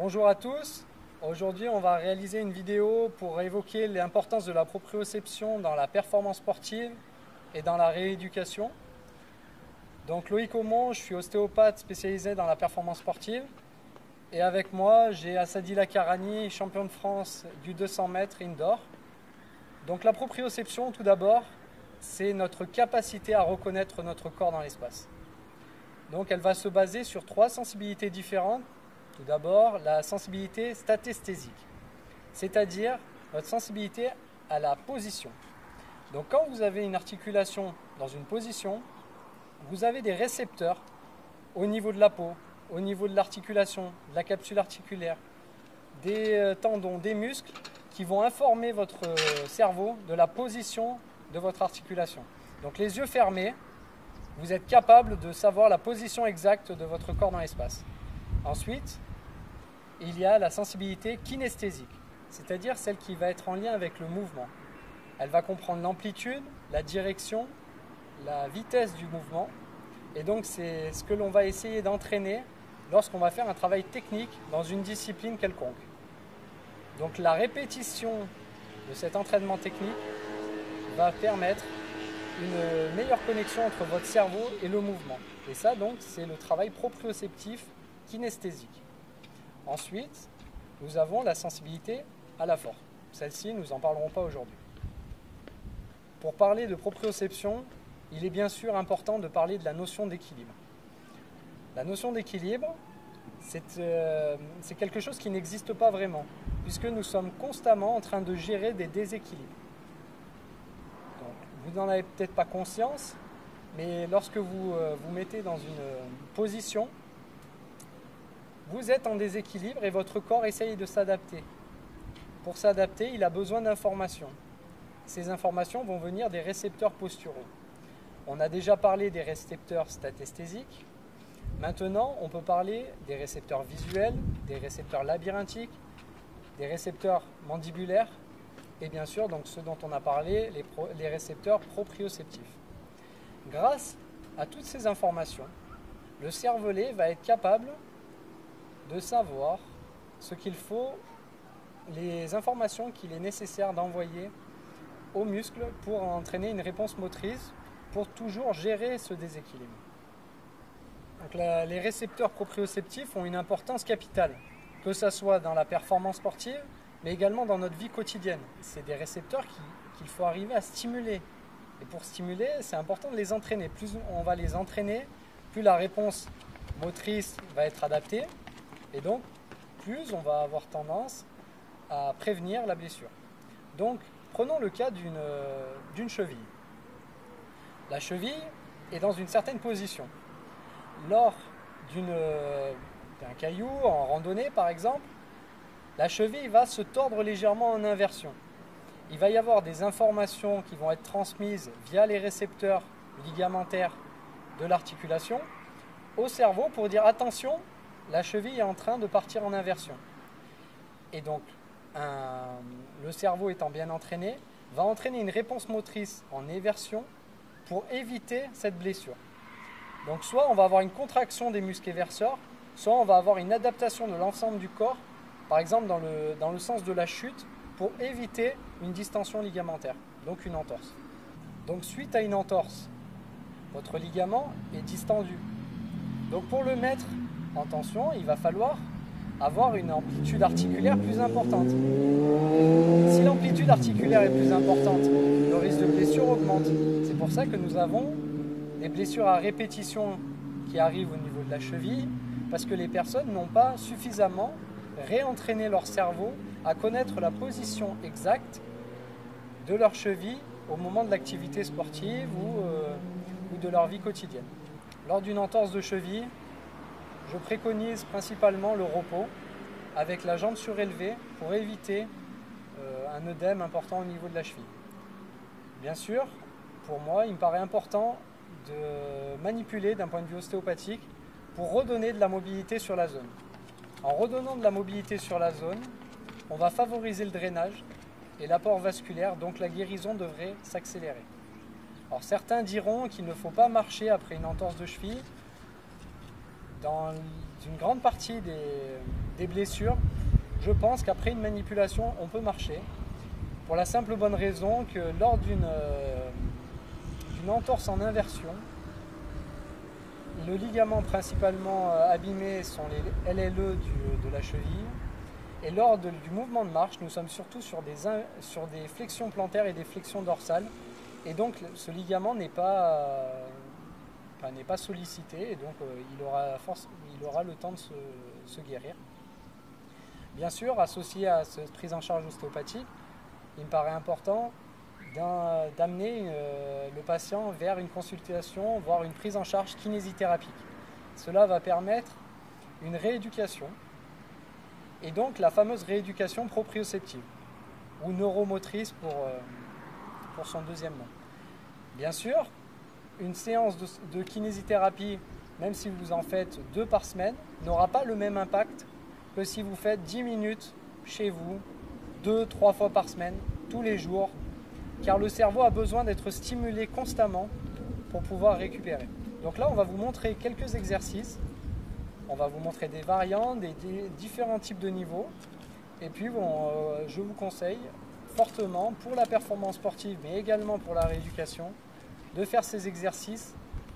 Bonjour à tous, aujourd'hui on va réaliser une vidéo pour évoquer l'importance de la proprioception dans la performance sportive et dans la rééducation. Donc Loïc Aumont, je suis ostéopathe spécialisé dans la performance sportive et avec moi j'ai Assadila Karani, champion de France du 200 mètres indoor. Donc la proprioception tout d'abord, c'est notre capacité à reconnaître notre corps dans l'espace. Donc elle va se baser sur 3 sensibilités différentes. Tout d'abord, la sensibilité statesthésique, c'est-à-dire notre sensibilité à la position. Donc quand vous avez une articulation dans une position, vous avez des récepteurs au niveau de la peau, au niveau de l'articulation, de la capsule articulaire, des tendons, des muscles qui vont informer votre cerveau de la position de votre articulation. Donc les yeux fermés, vous êtes capable de savoir la position exacte de votre corps dans l'espace. Ensuite, il y a la sensibilité kinesthésique, c'est-à-dire celle qui va être en lien avec le mouvement. Elle va comprendre l'amplitude, la direction, la vitesse du mouvement. Et donc c'est ce que l'on va essayer d'entraîner lorsqu'on va faire un travail technique dans une discipline quelconque. Donc la répétition de cet entraînement technique va permettre une meilleure connexion entre votre cerveau et le mouvement. Et ça donc c'est le travail proprioceptif kinesthésique. Ensuite, nous avons la sensibilité à la force. Celle-ci, nous n'en parlerons pas aujourd'hui. Pour parler de proprioception, il est bien sûr important de parler de la notion d'équilibre. La notion d'équilibre, c'est quelque chose qui n'existe pas vraiment, puisque nous sommes constamment en train de gérer des déséquilibres. Donc, vous n'en avez peut-être pas conscience, mais lorsque vous vous mettez dans une position, vous êtes en déséquilibre et votre corps essaye de s'adapter. Pour s'adapter, il a besoin d'informations. Ces informations vont venir des récepteurs posturaux. On a déjà parlé des récepteurs statesthésiques. Maintenant, on peut parler des récepteurs visuels, des récepteurs labyrinthiques, des récepteurs mandibulaires et bien sûr, donc ceux dont on a parlé, les récepteurs proprioceptifs. Grâce à toutes ces informations, le cervelet va être capable de savoir ce qu'il faut, les informations qu'il est nécessaire d'envoyer aux muscles pour entraîner une réponse motrice, pour toujours gérer ce déséquilibre. Donc les récepteurs proprioceptifs ont une importance capitale, que ce soit dans la performance sportive, mais également dans notre vie quotidienne. C'est des récepteurs qu'il faut arriver à stimuler. Et pour stimuler, c'est important de les entraîner. Plus on va les entraîner, plus la réponse motrice va être adaptée, et donc plus on va avoir tendance à prévenir la blessure. Donc prenons le cas d'une cheville. La cheville est dans une certaine position. Lors d'un caillou en randonnée par exemple, la cheville va se tordre légèrement en inversion. Il va y avoir des informations qui vont être transmises via les récepteurs ligamentaires de l'articulation au cerveau pour dire attention, la cheville est en train de partir en inversion. Et donc, le cerveau étant bien entraîné, va entraîner une réponse motrice en éversion pour éviter cette blessure. Donc soit on va avoir une contraction des muscles éverseurs, soit on va avoir une adaptation de l'ensemble du corps, par exemple dans le sens de la chute, pour éviter une distension ligamentaire, donc une entorse. Donc suite à une entorse, votre ligament est distendu. Donc pour le mettre en tension, il va falloir avoir une amplitude articulaire plus importante. Si l'amplitude articulaire est plus importante, le risque de blessure augmente. C'est pour ça que nous avons des blessures à répétition qui arrivent au niveau de la cheville, parce que les personnes n'ont pas suffisamment réentraîné leur cerveau à connaître la position exacte de leur cheville au moment de l'activité sportive ou de leur vie quotidienne. Lors d'une entorse de cheville, je préconise principalement le repos avec la jambe surélevée pour éviter un œdème important au niveau de la cheville. Bien sûr, pour moi, il me paraît important de manipuler d'un point de vue ostéopathique pour redonner de la mobilité sur la zone. En redonnant de la mobilité sur la zone, on va favoriser le drainage et l'apport vasculaire, donc la guérison devrait s'accélérer. Alors certains diront qu'il ne faut pas marcher après une entorse de cheville. dans une grande partie des blessures, je pense qu'après une manipulation, on peut marcher. Pour la simple bonne raison que lors d'une entorse en inversion, le ligament principalement abîmé sont les LLE de la cheville. Et lors du mouvement de marche, nous sommes surtout sur des flexions plantaires et des flexions dorsales. Et donc ce ligament n'est pas sollicité et donc il aura le temps de se guérir. Bien sûr, associé à cette prise en charge ostéopathique, il me paraît important d'amener le patient vers une consultation, voire une prise en charge kinésithérapique. Cela va permettre une rééducation et donc la fameuse rééducation proprioceptive ou neuromotrice pour son deuxième nom. Bien sûr, une séance de kinésithérapie, même si vous en faites 2 par semaine, n'aura pas le même impact que si vous faites 10 minutes chez vous, 2-3 fois par semaine, tous les jours, car le cerveau a besoin d'être stimulé constamment pour pouvoir récupérer. Donc là, on va vous montrer quelques exercices, on va vous montrer des variantes, des différents types de niveaux, et puis je vous conseille fortement pour la performance sportive, mais également pour la rééducation, de faire ces exercices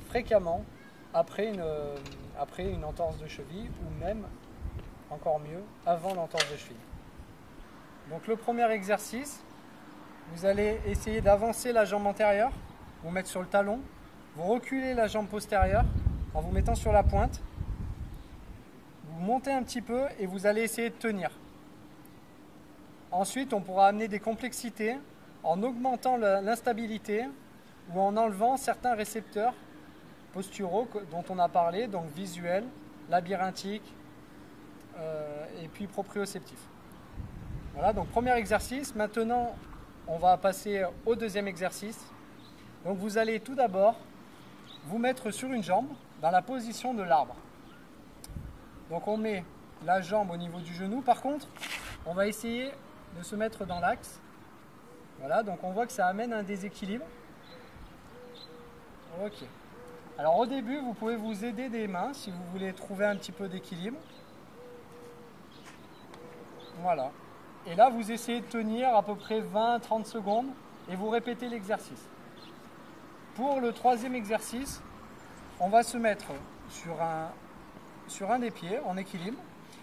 fréquemment après une entorse de cheville ou même, encore mieux, avant l'entorse de cheville. Donc le premier exercice, vous allez essayer d'avancer la jambe antérieure, vous mettre sur le talon, vous reculez la jambe postérieure en vous mettant sur la pointe, vous montez un petit peu et vous allez essayer de tenir. Ensuite, on pourra amener des complexités en augmentant l'instabilité ou en enlevant certains récepteurs posturaux dont on a parlé, donc visuels, labyrinthiques et puis proprioceptifs. Voilà, donc premier exercice. Maintenant, on va passer au deuxième exercice. Donc vous allez tout d'abord vous mettre sur une jambe dans la position de l'arbre. Donc on met la jambe au niveau du genou. Par contre, on va essayer de se mettre dans l'axe. Voilà, donc on voit que ça amène un déséquilibre. Ok. Alors au début, vous pouvez vous aider des mains si vous voulez trouver un petit peu d'équilibre. Voilà. Et là, vous essayez de tenir à peu près 20-30 secondes et vous répétez l'exercice. Pour le troisième exercice, on va se mettre sur un des pieds en équilibre.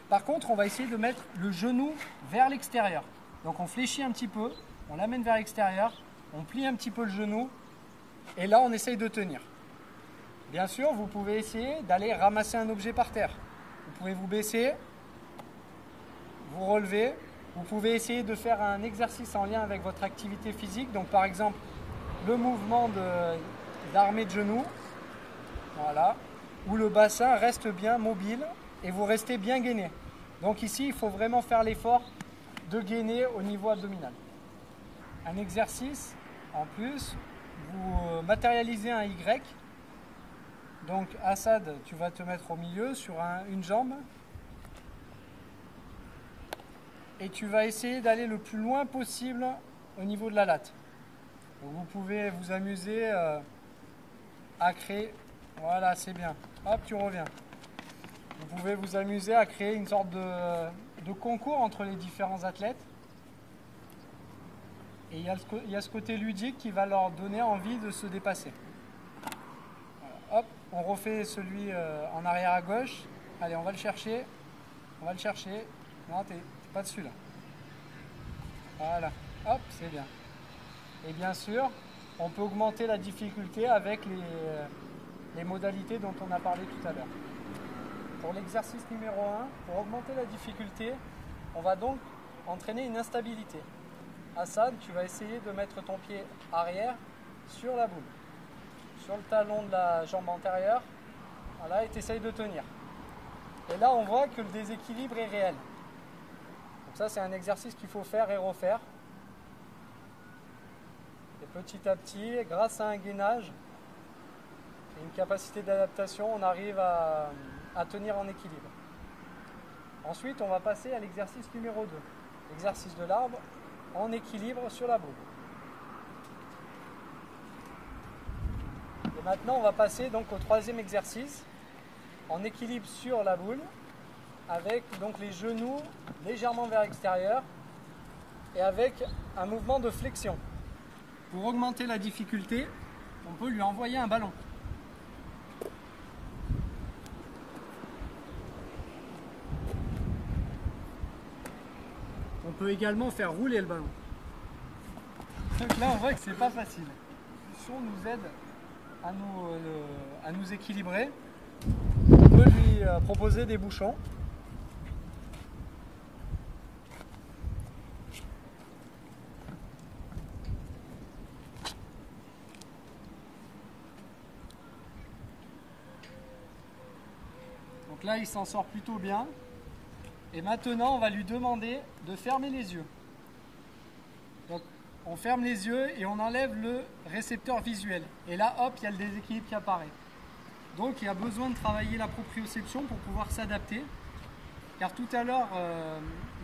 Par contre, on va essayer de mettre le genou vers l'extérieur. Donc on fléchit un petit peu, on l'amène vers l'extérieur, on plie un petit peu le genou et là on essaye de tenir. Bien sûr, vous pouvez essayer d'aller ramasser un objet par terre. Vous pouvez vous baisser, vous relever. Vous pouvez essayer de faire un exercice en lien avec votre activité physique. Donc par exemple, le mouvement d'armée de genoux, voilà, où le bassin reste bien mobile et vous restez bien gainé. Donc ici, il faut vraiment faire l'effort de gainer au niveau abdominal. Un exercice, en plus, vous matérialisez un Y. Donc Assad, tu vas te mettre au milieu sur une jambe. Et tu vas essayer d'aller le plus loin possible au niveau de la latte. Donc vous pouvez vous amuser à créer, voilà, c'est bien, hop, tu reviens. Vous pouvez vous amuser à créer une sorte de concours entre les différents athlètes. Et il y a ce côté ludique qui va leur donner envie de se dépasser. Voilà, hop, on refait celui en arrière à gauche. Allez, on va le chercher. On va le chercher. Non, t'es pas dessus là. Voilà, hop, c'est bien. Et bien sûr, on peut augmenter la difficulté avec les modalités dont on a parlé tout à l'heure. Pour l'exercice numéro 1, pour augmenter la difficulté, on va donc entraîner une instabilité. Assad, tu vas essayer de mettre ton pied arrière sur la boule, sur le talon de la jambe antérieure, voilà, et tu essayes de tenir. Et là, on voit que le déséquilibre est réel. Donc ça, c'est un exercice qu'il faut faire et refaire. Et petit à petit, grâce à un gainage et une capacité d'adaptation, on arrive à tenir en équilibre. Ensuite, on va passer à l'exercice numéro 2. L'exercice de l'arbre en équilibre sur la boule. Et maintenant, on va passer donc au troisième exercice en équilibre sur la boule, avec donc les genoux légèrement vers l'extérieur et avec un mouvement de flexion. Pour augmenter la difficulté, on peut lui envoyer un ballon. On peut également faire rouler le ballon. Donc là, on voit que c'est pas facile. La pulsion nous aide à nous équilibrer. On peut lui proposer des bouchons. Donc là, il s'en sort plutôt bien. Et maintenant, on va lui demander de fermer les yeux. Donc, on ferme les yeux et on enlève le récepteur visuel. Et là, hop, il y a le déséquilibre qui apparaît. Donc, il y a besoin de travailler la proprioception pour pouvoir s'adapter. Car tout à l'heure,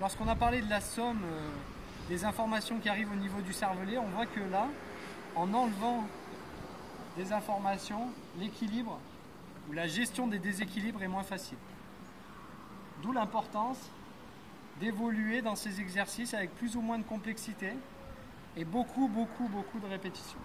lorsqu'on a parlé de la somme des informations qui arrivent au niveau du cervelet, on voit que là, en enlevant des informations, l'équilibre ou la gestion des déséquilibres est moins facile. D'où l'importance d'évoluer dans ces exercices avec plus ou moins de complexité et beaucoup de répétitions.